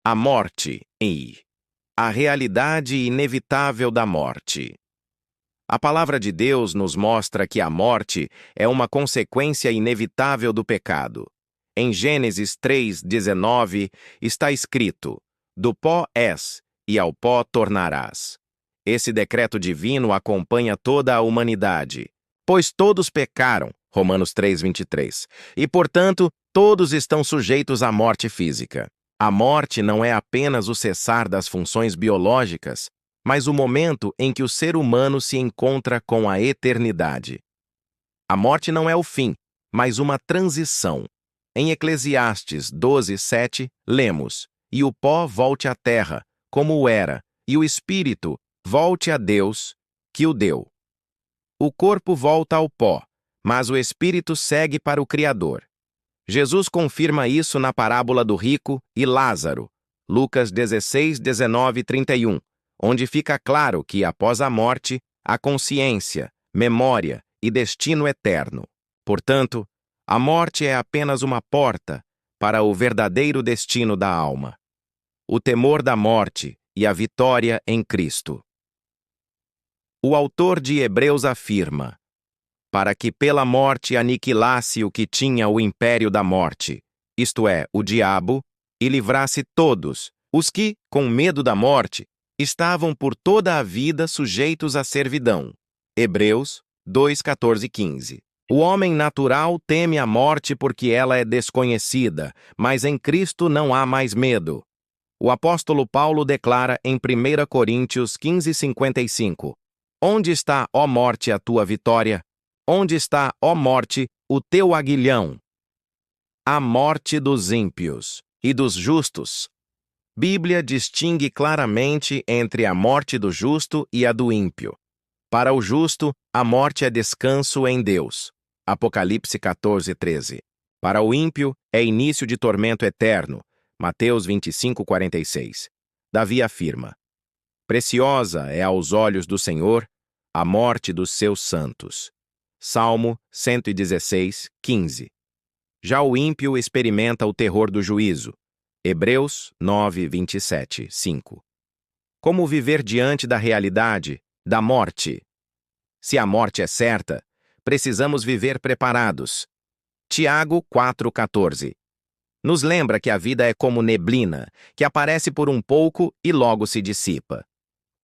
A morte e a realidade inevitável da morte. A palavra de Deus nos mostra que a morte é uma consequência inevitável do pecado. Em Gênesis 3:19 está escrito: do pó és, e ao pó tornarás. Esse decreto divino acompanha toda a humanidade, pois todos pecaram, Romanos 3:23, e, portanto, todos estão sujeitos à morte física. A morte não é apenas o cessar das funções biológicas, mas o momento em que o ser humano se encontra com a eternidade. A morte não é o fim, mas uma transição. Em Eclesiastes 12:7, lemos: e o pó volte à terra, como era, e o espírito volte a Deus, que o deu. O corpo volta ao pó, mas o espírito segue para o Criador. Jesus confirma isso na parábola do rico e Lázaro, Lucas 16:19-31, onde fica claro que, após a morte, há consciência, memória e destino eterno. Portanto, a morte é apenas uma porta para o verdadeiro destino da alma: o temor da morte e a vitória em Cristo. O autor de Hebreus afirma: para que pela morte aniquilasse o que tinha o império da morte, isto é, o diabo, e livrasse todos os que, com medo da morte, estavam por toda a vida sujeitos à servidão. Hebreus 2:14-15. O homem natural teme a morte porque ela é desconhecida, mas em Cristo não há mais medo. O apóstolo Paulo declara em 1 Coríntios 15:55: onde está, ó morte, a tua vitória? Onde está, ó morte, o teu aguilhão? A morte dos ímpios e dos justos. Bíblia distingue claramente entre a morte do justo e a do ímpio. Para o justo, a morte é descanso em Deus. Apocalipse 14:13. Para o ímpio, é início de tormento eterno. Mateus 25:46. Davi afirma: preciosa é aos olhos do Senhor a morte dos seus santos. Salmo 116:15. Já o ímpio experimenta o terror do juízo. Hebreus 9:27-5. Como viver diante da realidade da morte? Se a morte é certa, precisamos viver preparados. Tiago 4:14. Nos lembra que a vida é como neblina, que aparece por um pouco e logo se dissipa.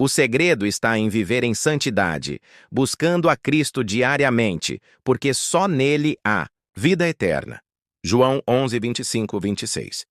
O segredo está em viver em santidade, buscando a Cristo diariamente, porque só nele há vida eterna. João 11:25-26.